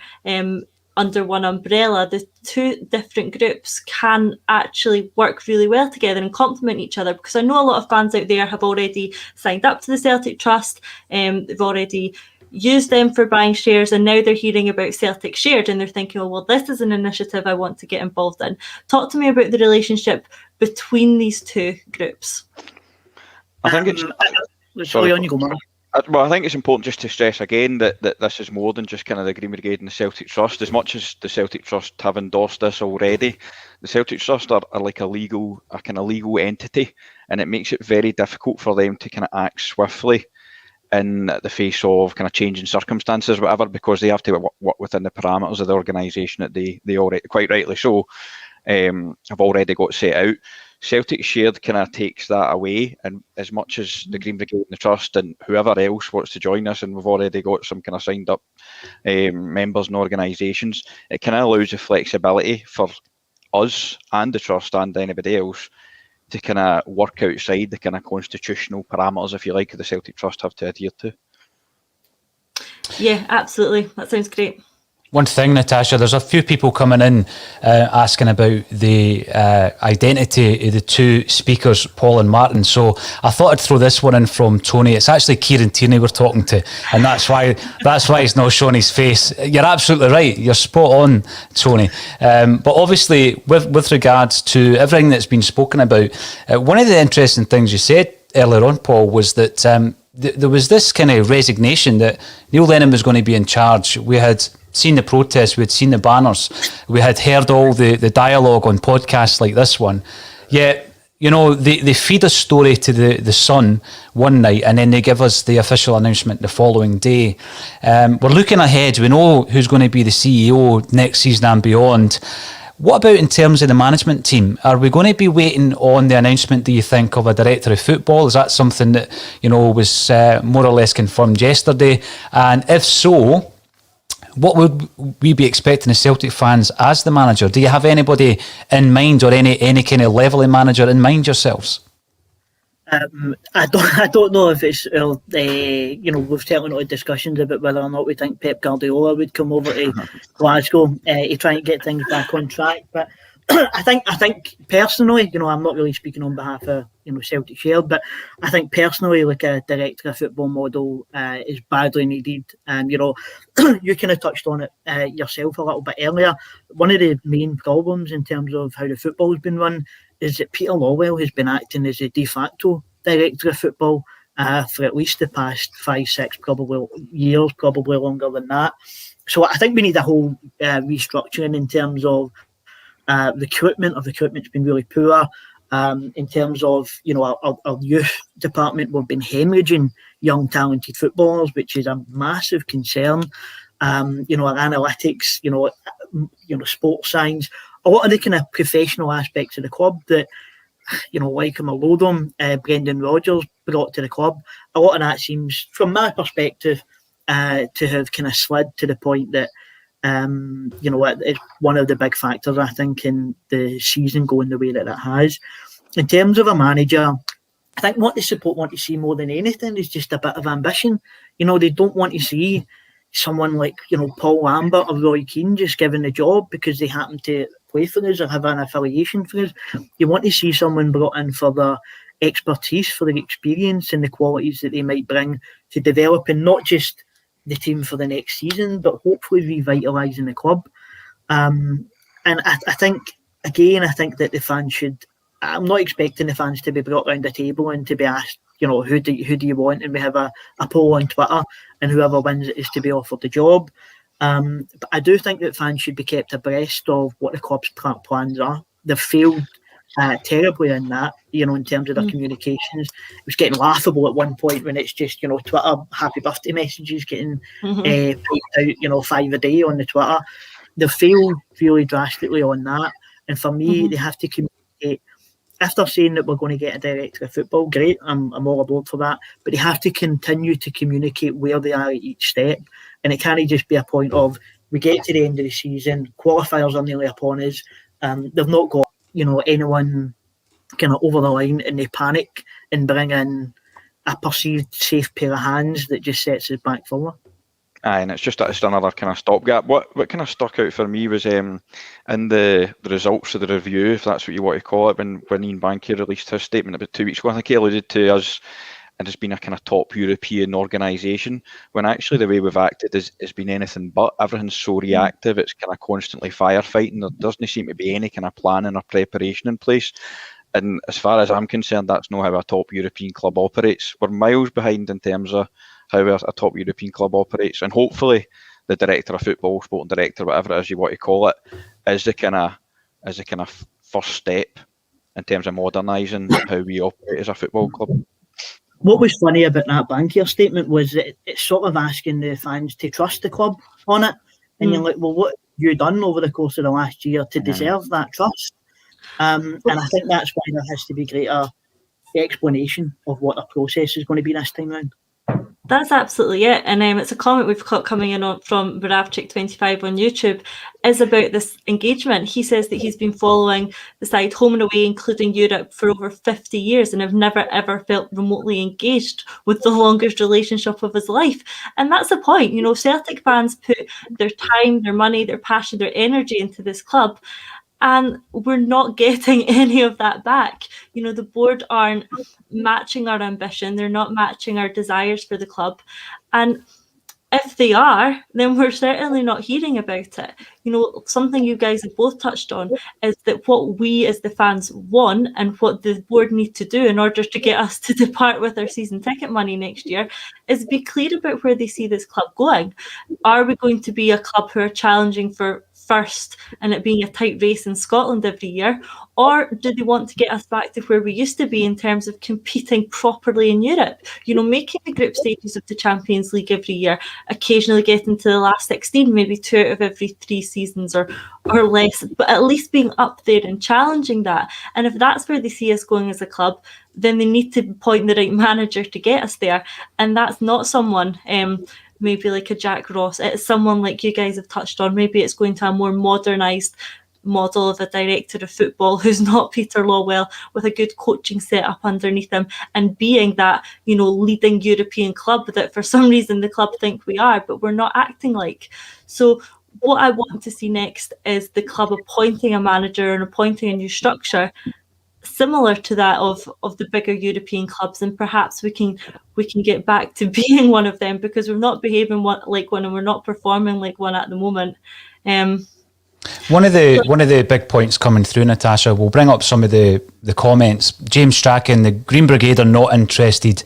under one umbrella, the two different groups can actually work really well together and complement each other. Because I know a lot of fans out there have already signed up to the Celtic Trust, they've already used them for buying shares, and now they're hearing about Celtic Shared and they're thinking, oh, well, this is an initiative I want to get involved in. Talk to me about the relationship between these two groups. I think it's I think it's important just to stress again that this is more than just kind of the Green Brigade and the Celtic Trust. As much as the Celtic Trust have endorsed this already, the Celtic Trust are like a kind of legal entity, and it makes it very difficult for them to kind of act swiftly in the face of kind of changing circumstances, whatever, because they have to work within the parameters of the organisation that they already, quite rightly so, have already got set out. Celtic Shared kind of takes that away, and as much as the Green Brigade and the Trust and whoever else wants to join us, and we've already got some kind of signed up members and organisations, it kind of allows the flexibility for us and the Trust and anybody else to kind of work outside the kind of constitutional parameters, if you like, the Celtic Trust have to adhere to. Yeah, absolutely. That sounds great. One thing, Natasha, there's a few people coming in asking about the identity of the two speakers, Paul and Martin. So I thought I'd throw this one in from Tony. It's actually Kieran Tierney we're talking to, and that's why he's not showing his face. You're absolutely right. You're spot on, Tony. But obviously, with regards to everything that's been spoken about, one of the interesting things you said earlier on, Paul, was that there was this kind of resignation that Neil Lennon was going to be in charge. We had seen the protests, we had seen the banners, we had heard all the dialogue on podcasts like this one. Yet, they feed a story to the Sun one night and then they give us the official announcement the following day. We're looking ahead. We know who's going to be the CEO next season and beyond. What about in terms of the management team? Are we going to be waiting on the announcement, do you think, of a director of football? Is that something that, was more or less confirmed yesterday? And if so, what would we be expecting as Celtic fans as the manager? Do you have anybody in mind or any kind of level of manager in mind yourselves? I don't know if it's we've certainly not had discussions about whether or not we think Pep Guardiola would come over to Glasgow to try and get things back on track. But I think personally, I'm not really speaking on behalf of Celtic Share, but I think personally, like a director of football model is badly needed. And you kind of touched on it yourself a little bit earlier. One of the main problems in terms of how the football has been run is that Peter Lawwell has been acting as a de facto director of football for at least the past 5-6 probably years, probably longer than that. So I think we need a whole restructuring in terms of recruitment. Recruitment's been really poor. In terms of our youth department, we've been hemorrhaging young talented footballers, which is a massive concern. Our analytics, sports science, a lot of the kind of professional aspects of the club that, like Malodom, Brendan Rodgers brought to the club, a lot of that seems, from my perspective, to have kind of slid to the point that, it's one of the big factors, I think, in the season going the way that it has. In terms of a manager, I think what the support want to see more than anything is just a bit of ambition. They don't want to see someone like, Paul Lambert or Roy Keane just given the job because they happen to play for us or have an affiliation for us. You want to see someone brought in for their expertise, for their experience and the qualities that they might bring to developing not just the team for the next season, but hopefully revitalising the club. And I think that the fans should, I'm not expecting the fans to be brought around the table and to be asked, who do you want? And we have a poll on Twitter and whoever wins it is to be offered the job. But I do think that fans should be kept abreast of what the club's plans are. They've failed terribly in that, in terms of their communications. It was getting laughable at one point when it's just, Twitter happy birthday messages getting piped out, 5 a day on the Twitter. They've failed really drastically on that. And for me, they have to communicate. If they're saying that we're going to get a director of football, great, I'm all aboard for that. But they have to continue to communicate where they are at each step. And it can't just be a point of, we get to the end of the season, qualifiers are nearly upon us, they've not got, anyone kind of over the line and they panic and bring in a perceived safe pair of hands that just sets us back forward. Aye, and it's just another kind of stopgap. What kind of stuck out for me was in the results of the review, if that's what you want to call it, when Ian Banky released his statement about 2 weeks ago. I think he alluded to us and has been a kind of top European organisation, when actually the way we've acted has been anything but. Everything's so reactive, it's kind of constantly firefighting. There doesn't seem to be any kind of planning or preparation in place. And as far as I'm concerned, that's not how a top European club operates. We're miles behind in terms of how a top European club operates. And hopefully the director of football, sporting director, whatever it is you want to call it, is the kind of first step in terms of modernising how we operate as a football club. What was funny about that Bankier statement was that it's sort of asking the fans to trust the club on it. And you're like, well, what have you done over the course of the last year to deserve that trust? And I think that's why there has to be greater explanation of what the process is going to be this time round. That's absolutely it. And it's a comment we've got coming in from Baravchik25 on YouTube, is about this engagement. He says that he's been following the side home and away, including Europe, for over 50 years and have never ever felt remotely engaged with the longest relationship of his life. And that's the point. Celtic fans put their time, their money, their passion, their energy into this club. And we're not getting any of that back. The board aren't matching our ambition. They're not matching our desires for the club. And if they are, then we're certainly not hearing about it. Something you guys have both touched on is that what we as the fans want and what the board need to do in order to get us to depart with our season ticket money next year is be clear about where they see this club going. Are we going to be a club who are challenging for first and it being a tight race in Scotland every year, or do they want to get us back to where we used to be in terms of competing properly in Europe, making the group stages of the Champions League every year, occasionally getting to the last 16, maybe 2 out of every 3 seasons or less, but at least being up there and challenging that. And if that's where they see us going as a club, then they need to appoint the right manager to get us there, and that's not someone maybe like a Jack Ross. It's someone like you guys have touched on. Maybe it's going to a more modernised model of a director of football who's not Peter Lawwell, with a good coaching setup underneath him and being that, leading European club that for some reason the club think we are, but we're not acting like. So what I want to see next is the club appointing a manager and appointing a new structure similar to that of the bigger European clubs, and perhaps we can get back to being one of them, because we're not behaving like one and we're not performing like one at the moment. One of the big points coming through, Natasha, we'll bring up some of the comments. James Strachan, the Green Brigade are not interested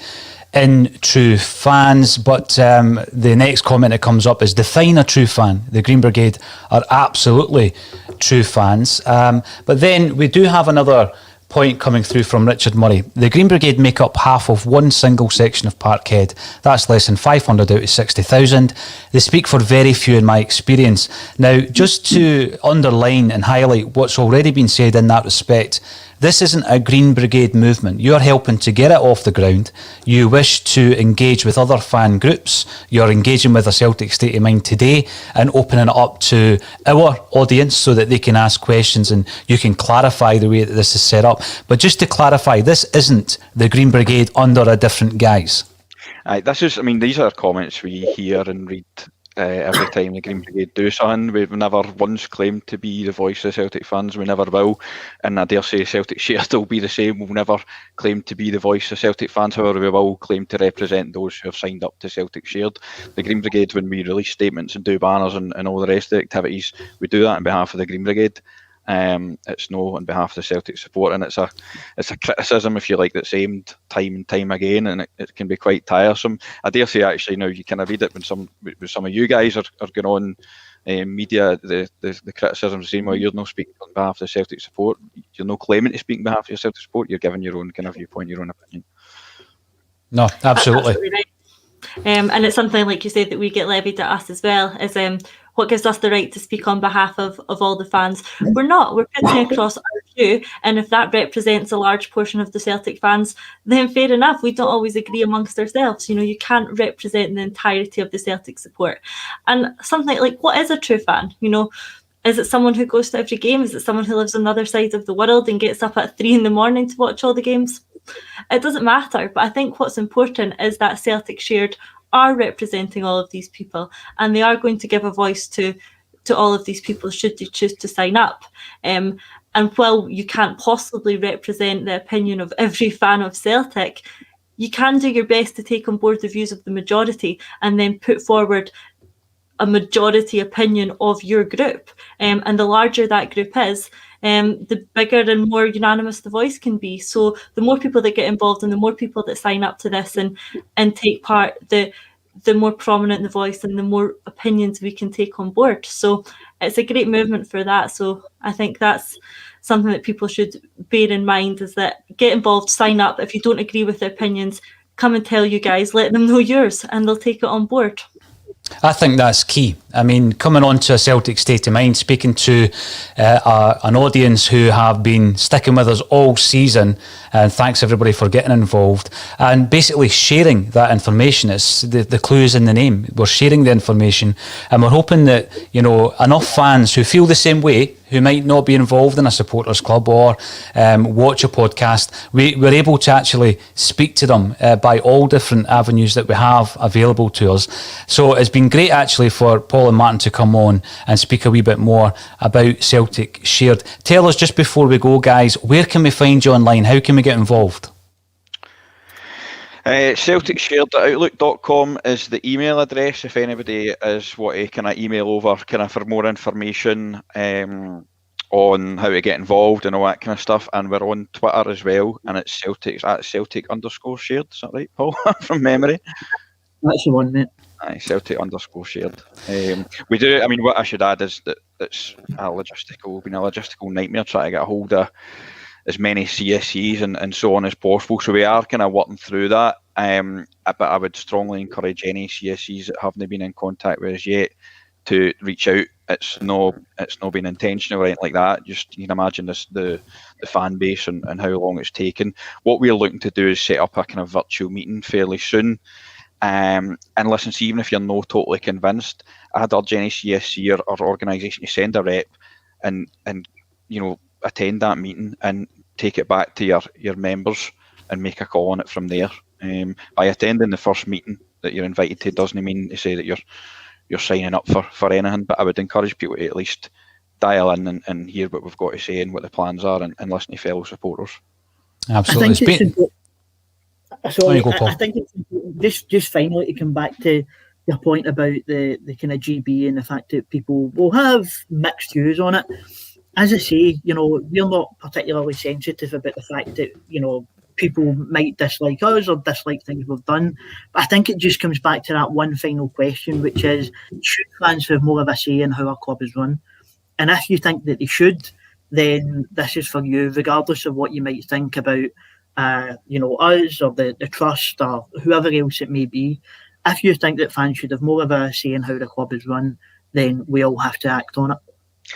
in true fans, but the next comment that comes up is define a true fan. The Green Brigade are absolutely true fans. But then we do have another point coming through from Richard Murray. The Green Brigade make up half of one single section of Parkhead. That's less than 500 out of 60,000. They speak for very few in my experience. Now, just to underline and highlight what's already been said in that respect, this isn't a Green Brigade movement. You're helping to get it off the ground. You wish to engage with other fan groups. You're engaging with a Celtic State of Mind today and opening it up to our audience so that they can ask questions and you can clarify the way that this is set up. But just to clarify, this isn't the Green Brigade under a different guise. These are comments we hear and read every time the Green Brigade do something. We've never once claimed to be the voice of Celtic fans. We never will. And I dare say Celtic Shared will be the same. We'll never claim to be the voice of Celtic fans. However, we will claim to represent those who have signed up to Celtic Shared. The Green Brigade, when we release statements and do banners and all the rest of the activities, we do that on behalf of the Green Brigade. It's no on behalf of the Celtic support, and it's a criticism, if you like, that's aimed time and time again, and it can be quite tiresome. I dare say, actually, now you kind of read it when some of you guys are going on media, the criticism is saying, well, you're not speaking on behalf of the Celtic support, you're not claiming to speak on behalf of your Celtic support, you're giving your own kind of viewpoint, your own opinion. No, absolutely. Right. And it's something, like you said, that we get levied at us as well, is what gives us the right to speak on behalf of all the fans. We're putting across our view, and if that represents a large portion of the Celtic fans, then fair enough. We don't always agree amongst ourselves. You can't represent the entirety of the Celtic support. And something like, what is a true fan? Is it someone who goes to every game? Is it someone who lives on the other side of the world and gets up at 3 a.m. to watch all the games? It doesn't matter, but I think what's important is that Celtic Shared are representing all of these people, and they are going to give a voice to all of these people should they choose to sign up. And while you can't possibly represent the opinion of every fan of Celtic, you can do your best to take on board the views of the majority and then put forward a majority opinion of your group. And the larger that group is, the bigger and more unanimous the voice can be. So the more people that get involved and the more people that sign up to this and take part, the more prominent the voice and the more opinions we can take on board. So it's a great movement for that. So I think that's something that people should bear in mind, is that get involved, sign up. If you don't agree with their opinions, come and tell you guys, let them know yours, and they'll take it on board. I think that's key. I mean, coming on to a Celtic State of Mind, speaking to an audience who have been sticking with us all season, and thanks everybody for getting involved and basically sharing that information. It's the clues in the name. We're sharing the information, and we're hoping that, you know, enough fans who feel the same way, who might not be involved in a supporters club or watch a podcast, we're able to actually speak to them by all different avenues that we have available to us. So it's been great actually for Paul and Martin to come on and speak a wee bit more about Celtic Shared. Tell us, just before we go, guys, where can we find you online? How can we get involved? CelticShared@outlook.com is the email address if anybody is want to kind of email over kind of for more information on how to get involved and all that kind of stuff. And we're on Twitter as well, and it's Celtic_shared. Is that right, Paul? From memory. That's the one, mate. Aye, Celtic_shared. We do. I mean, what I should add is that it's been a logistical nightmare trying to get a hold of as many CSCs and so on as possible. So we are kind of working through that. But I would strongly encourage any CSCs that haven't been in contact with us yet to reach out. It's not been intentional or anything like that. Just, you can imagine the fan base and how long it's taken. What we're looking to do is set up a kind of virtual meeting fairly soon. And listen, see, even if you're not totally convinced, I'd urge any CSC or organisation to send a rep and you know, attend that meeting and take it back to your members and make a call on it from there. By attending the first meeting that you're invited to doesn't mean to say that you're signing up for anything, but I would encourage people to at least dial in and hear what we've got to say and what the plans are and listen to fellow supporters. Absolutely. I think it's important, just finally, to come back to your point about the kind of GB and the fact that people will have mixed views on it. As I say, you know, we're not particularly sensitive about the fact that, you know, people might dislike us or dislike things we've done. But I think it just comes back to that one final question, which is, should fans have more of a say in how our club is run? And if you think that they should, then this is for you, regardless of what you might think about you know, us or the trust or whoever else it may be. If you think that fans should have more of a say in how the club is run, then we all have to act on it.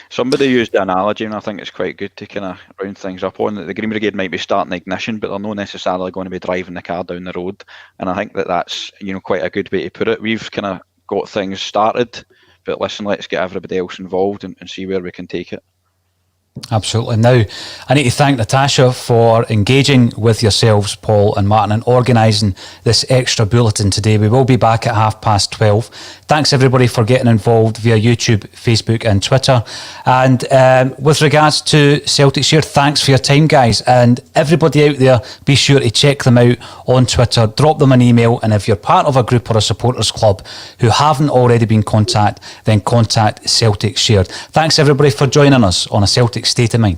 Somebody used the analogy, and I think it's quite good to kind of round things up on, that the Green Brigade might be starting ignition, but they're not necessarily going to be driving the car down the road. And I think that's, you know, quite a good way to put it. We've kind of got things started, but listen, let's get everybody else involved and see where we can take it. Absolutely. Now, I need to thank Natasha for engaging with yourselves, Paul and Martin, and organising this extra bulletin today. We will be back at 12:30. Thanks everybody for getting involved via YouTube, Facebook and Twitter. And with regards to Celtic Share, thanks for your time, guys. And everybody out there, be sure to check them out on Twitter, drop them an email, and if you're part of a group or a supporters club who haven't already been contacted, then contact Celtic Shared. Thanks everybody for joining us on a Celtic State of Mind.